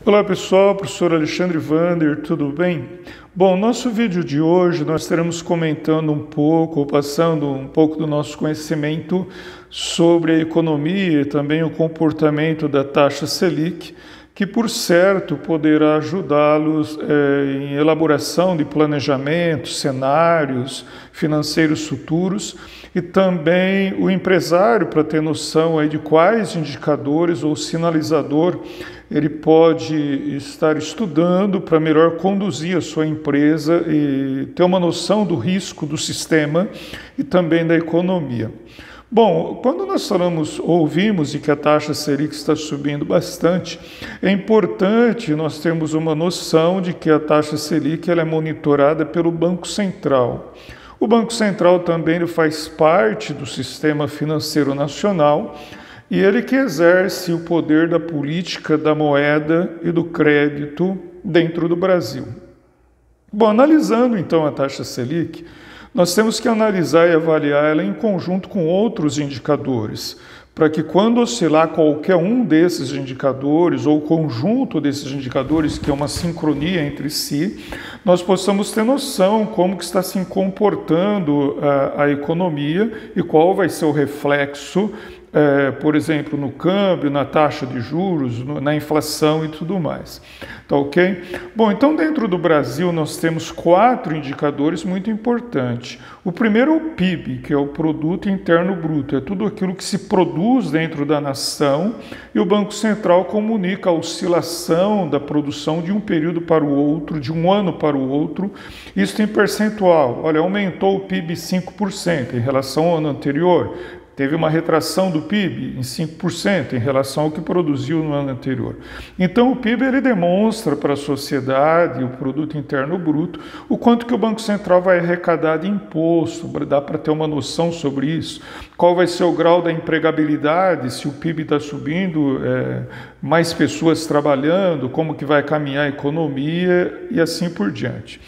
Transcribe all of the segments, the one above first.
Olá pessoal, professor Alexandre Vander, tudo bem? Bom, nosso vídeo de hoje nós estaremos comentando um pouco, ou passando um pouco do nosso conhecimento sobre a economia e também o comportamento da taxa Selic, que por certo poderá ajudá-los em elaboração de planejamentos, cenários financeiros futuros e também o empresário para ter noção aí de quais indicadores ou sinalizador ele pode estar estudando para melhor conduzir a sua empresa e ter uma noção do risco do sistema e também da economia. Bom, quando nós ouvimos de que a taxa Selic está subindo bastante, é importante nós termos uma noção de que a taxa Selic ela é monitorada pelo Banco Central. O Banco Central também faz parte do sistema financeiro nacional e ele que exerce o poder da política da moeda e do crédito dentro do Brasil. Bom, analisando então a taxa Selic, nós temos que analisar e avaliar ela em conjunto com outros indicadores, para que quando oscilar qualquer um desses indicadores ou conjunto desses indicadores, que é uma sincronia entre si, nós possamos ter noção como que está se comportando a economia e qual vai ser o reflexo, por exemplo, no câmbio, na taxa de juros, na inflação e tudo mais. Tá ok? Bom, então dentro do Brasil nós temos 4 indicadores muito importantes. O primeiro é o PIB, que é o Produto Interno Bruto, é tudo aquilo que se produz dentro da nação e o Banco Central comunica a oscilação da produção de um período para o outro, de um ano para o outro, isso em percentual. Olha, aumentou o PIB 5% em relação ao ano anterior. Teve uma retração do PIB em 5% em relação ao que produziu no ano anterior. Então o PIB ele demonstra para a sociedade, o Produto Interno Bruto, o quanto que o Banco Central vai arrecadar de imposto, dá para ter uma noção sobre isso, qual vai ser o grau da empregabilidade, se o PIB está subindo, mais pessoas trabalhando, como que vai caminhar a economia e assim por diante.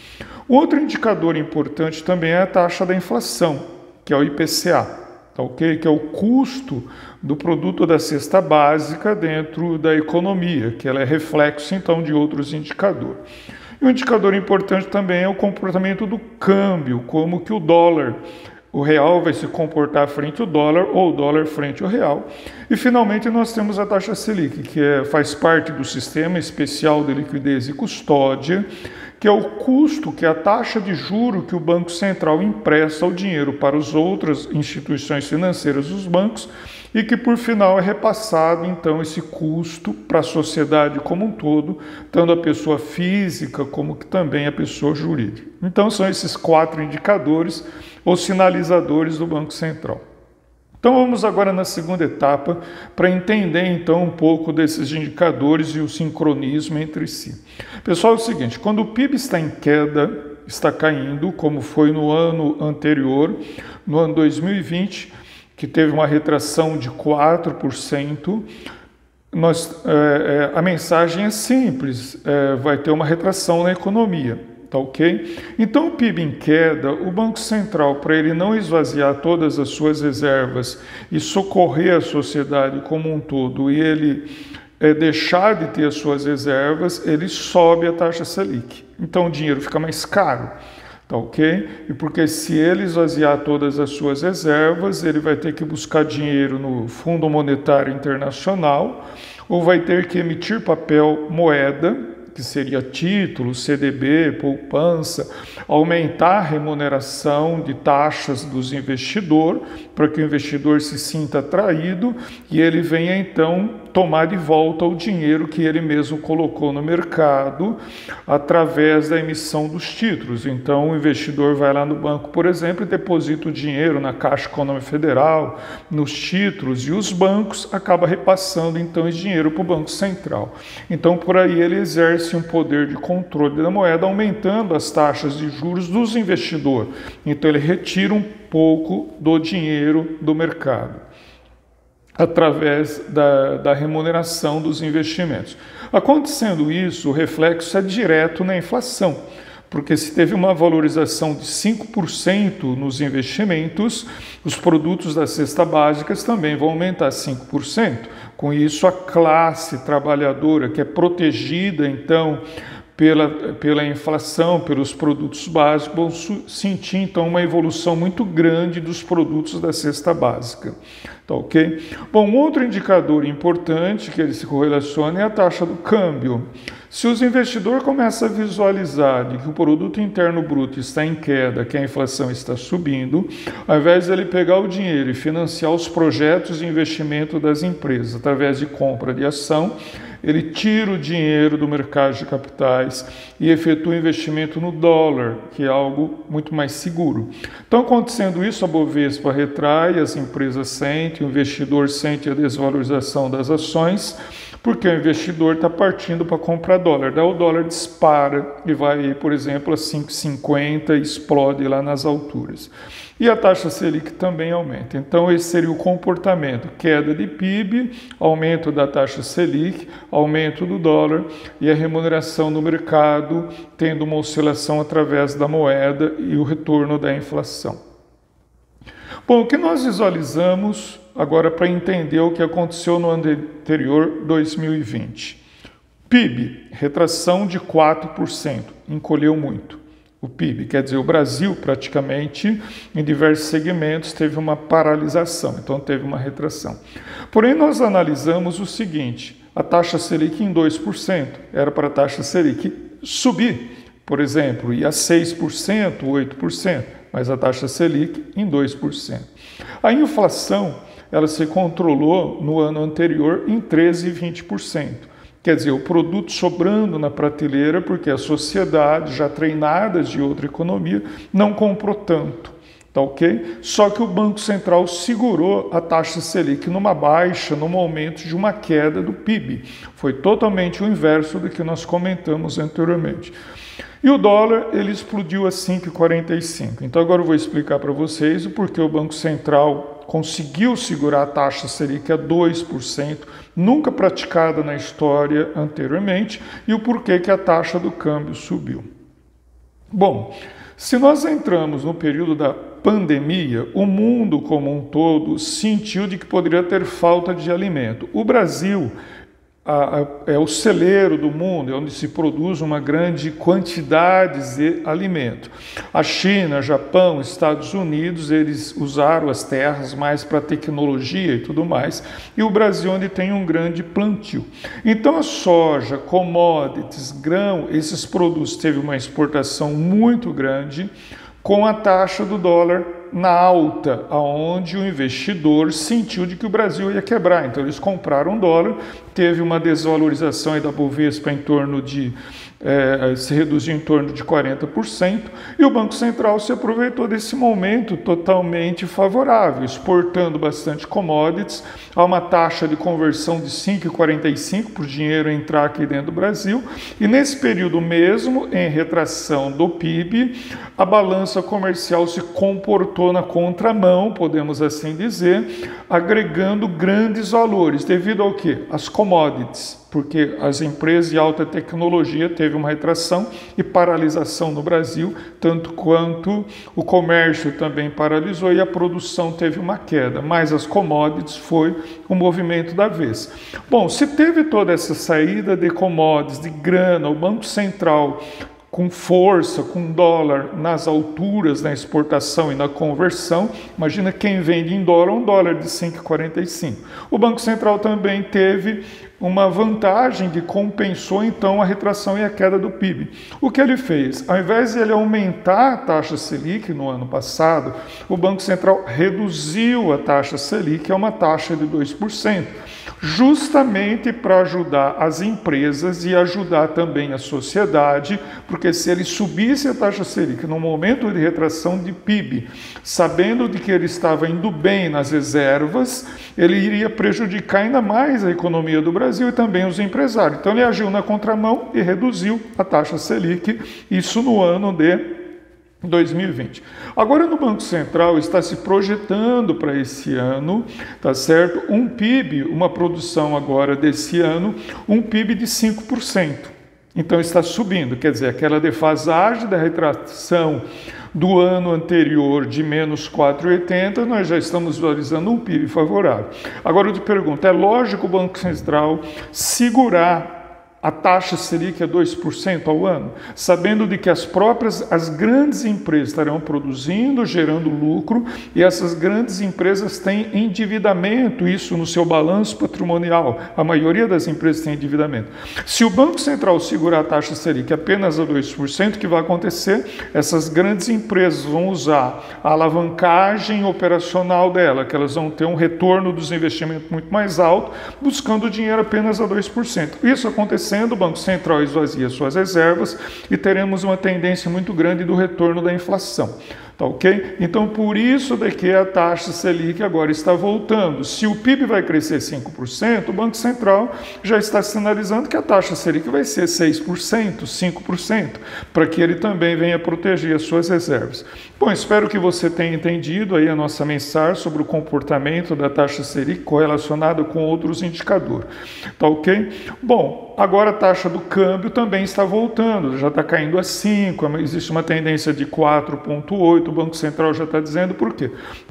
Outro indicador importante também é a taxa da inflação, que é o IPCA. Tá, okay? Que é o custo do produto da cesta básica dentro da economia, que ela é reflexo então de outros indicadores. E um indicador importante também é o comportamento do câmbio, como que o real vai se comportar frente ao dólar ou o dólar frente ao real. E finalmente nós temos a taxa Selic, que faz parte do Sistema Especial de Liquidez e Custódia, que é o custo, que é a taxa de juro que o Banco Central empresta ao dinheiro para as outras instituições financeiras dos bancos e que, por final, é repassado, então, esse custo para a sociedade como um todo, tanto a pessoa física como que também a pessoa jurídica. Então, são esses 4 indicadores ou sinalizadores do Banco Central. Então vamos agora na segunda etapa para entender então um pouco desses indicadores e o sincronismo entre si. Pessoal, é o seguinte, quando o PIB está em queda, está caindo, como foi no ano anterior, no ano 2020, que teve uma retração de 4%, a mensagem é simples, vai ter uma retração na economia. Tá, ok? Então, o PIB em queda, o Banco Central, para ele não esvaziar todas as suas reservas e socorrer a sociedade como um todo, e ele deixar de ter as suas reservas, ele sobe a taxa Selic. Então, o dinheiro fica mais caro. Tá, ok? E porque se ele esvaziar todas as suas reservas, ele vai ter que buscar dinheiro no Fundo Monetário Internacional ou vai ter que emitir papel moeda, que seria título, CDB, poupança, aumentar a remuneração de taxas dos investidores, para que o investidor se sinta atraído e ele venha então tomar de volta o dinheiro que ele mesmo colocou no mercado através da emissão dos títulos. Então o investidor vai lá no banco, por exemplo, e deposita o dinheiro na Caixa Econômica Federal, nos títulos, e os bancos acabam repassando então esse dinheiro para o Banco Central. Então por aí ele exerce um poder de controle da moeda, aumentando as taxas de juros dos investidores. Então ele retira um pouco do dinheiro do mercado, através da remuneração dos investimentos. Acontecendo isso, o reflexo é direto na inflação, porque se teve uma valorização de 5% nos investimentos, os produtos das cestas básicas também vão aumentar 5%. Com isso, a classe trabalhadora, que é protegida, então, pela inflação, pelos produtos básicos, vão sentir, então, uma evolução muito grande dos produtos da cesta básica. Tá ok? Bom, um outro indicador importante que ele se correlaciona é a taxa do câmbio. Se os investidores começam a visualizar de que o produto interno bruto está em queda, que a inflação está subindo, ao invés de ele pegar o dinheiro e financiar os projetos de investimento das empresas através de compra de ação, ele tira o dinheiro do mercado de capitais e efetua investimento no dólar, que é algo muito mais seguro. Então, acontecendo isso, a Bovespa retrai, as empresas sentem, o investidor sente a desvalorização das ações, porque o investidor está partindo para comprar dólar. Daí o dólar dispara e vai, por exemplo, a 5,50 e explode lá nas alturas. E a taxa Selic também aumenta. Então, esse seria o comportamento: queda de PIB, aumento da taxa Selic, aumento do dólar e a remuneração no mercado, tendo uma oscilação através da moeda e o retorno da inflação. Bom, o que nós visualizamos agora para entender o que aconteceu no ano anterior, 2020? PIB, retração de 4%, encolheu muito. O PIB, quer dizer, o Brasil praticamente, em diversos segmentos, teve uma paralisação, então teve uma retração. Porém, nós analisamos o seguinte: a taxa Selic em 2%, era para a taxa Selic subir, por exemplo, ia a 6%, 8%, mas a taxa Selic em 2%. A inflação, ela se controlou no ano anterior em 13% e 20%. Quer dizer, o produto sobrando na prateleira, porque a sociedade, já treinadas de outra economia, não comprou tanto, tá ok? Só que o Banco Central segurou a taxa Selic numa baixa, no momento de uma queda do PIB. Foi totalmente o inverso do que nós comentamos anteriormente. E o dólar, ele explodiu a 5,45. Então agora eu vou explicar para vocês o porquê o Banco Central conseguiu segurar a taxa Selic a 2%, nunca praticada na história anteriormente, e o porquê que a taxa do câmbio subiu. Bom, se nós entramos no período da pandemia, o mundo como um todo sentiu de que poderia ter falta de alimento. O Brasil é o celeiro do mundo, é onde se produz uma grande quantidade de alimento. A China, Japão, Estados Unidos, eles usaram as terras mais para tecnologia e tudo mais, e o Brasil onde tem um grande plantio. Então a soja, commodities, grão, esses produtos teve uma exportação muito grande, com a taxa do dólar na alta, aonde o investidor sentiu de que o Brasil ia quebrar. Então eles compraram dólar, teve uma desvalorização aí da Bovespa em torno de se reduziu em torno de 40%, e o Banco Central se aproveitou desse momento totalmente favorável, exportando bastante commodities, a uma taxa de conversão de 5,45 para o dinheiro entrar aqui dentro do Brasil, e nesse período mesmo, em retração do PIB, a balança comercial se comportou na contramão, podemos assim dizer, agregando grandes valores, devido ao quê? As commodities, porque as empresas de alta tecnologia teve uma retração e paralisação no Brasil, tanto quanto o comércio também paralisou e a produção teve uma queda, mas as commodities foi o movimento da vez. Bom, se teve toda essa saída de commodities, de grana, o Banco Central com força, com dólar nas alturas, na exportação e na conversão, imagina quem vende em dólar, um dólar de 5,45. O Banco Central também teve uma vantagem que compensou então a retração e a queda do PIB. O que ele fez? Ao invés de ele aumentar a taxa Selic no ano passado, o Banco Central reduziu a taxa Selic a uma taxa de 2%, justamente para ajudar as empresas e ajudar também a sociedade, porque se ele subisse a taxa Selic no momento de retração de PIB, sabendo de que ele estava indo bem nas reservas, ele iria prejudicar ainda mais a economia do Brasil e também os empresários. Então ele agiu na contramão e reduziu a taxa Selic, isso no ano de 2020. Agora no Banco Central está se projetando para esse ano, tá certo? Um PIB, uma produção agora desse ano, um PIB de 5%. Então está subindo, quer dizer, aquela defasagem da retração do ano anterior de menos 4,80, nós já estamos visualizando um PIB favorável. Agora eu te pergunto, é lógico o Banco Central segurar a taxa Selic é 2% ao ano, sabendo de que as grandes empresas estarão produzindo, gerando lucro, e essas grandes empresas têm endividamento, isso no seu balanço patrimonial. A maioria das empresas tem endividamento. Se o Banco Central segurar a taxa Selic apenas a 2%, o que vai acontecer? Essas grandes empresas vão usar a alavancagem operacional dela, que elas vão ter um retorno dos investimentos muito mais alto, buscando dinheiro apenas a 2%. Isso aconteceu, o Banco Central esvazia suas reservas e teremos uma tendência muito grande do retorno da inflação. Tá ok? Então, por isso de que a taxa Selic agora está voltando. Se o PIB vai crescer 5%, o Banco Central já está sinalizando que a taxa Selic vai ser 6%, 5%, para que ele também venha proteger as suas reservas. Bom, espero que você tenha entendido aí a nossa mensagem sobre o comportamento da taxa Selic correlacionada com outros indicadores. Tá ok? Bom, agora a taxa do câmbio também está voltando, já está caindo a 5, existe uma tendência de 4,8, o Banco Central já está dizendo por quê.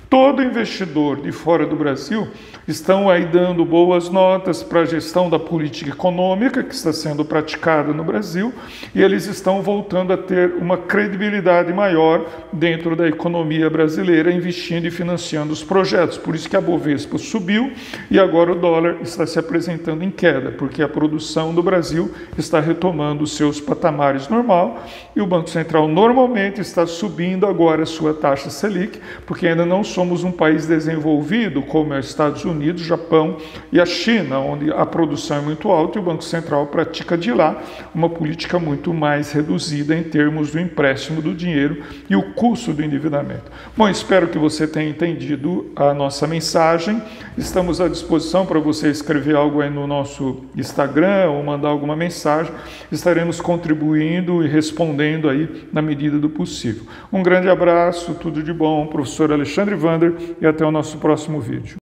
Todo investidor de fora do Brasil estão aí dando boas notas para a gestão da política econômica que está sendo praticada no Brasil, e eles estão voltando a ter uma credibilidade maior dentro da economia brasileira, investindo e financiando os projetos. Por isso que a Bovespa subiu e agora o dólar está se apresentando em queda, porque a produção do Brasil está retomando os seus patamares normal e o Banco Central normalmente está subindo agora a sua taxa Selic, porque ainda não somos um país desenvolvido como é os Estados Unidos, Japão e a China, onde a produção é muito alta e o Banco Central pratica de lá uma política muito mais reduzida em termos do empréstimo do dinheiro e o custo do endividamento. Bom, espero que você tenha entendido a nossa mensagem. Estamos à disposição para você escrever algo aí no nosso Instagram ou mandar alguma mensagem. Estaremos contribuindo e respondendo aí na medida do possível. Um grande abraço, tudo de bom, professor Alexandre Vander, e até o nosso próximo vídeo.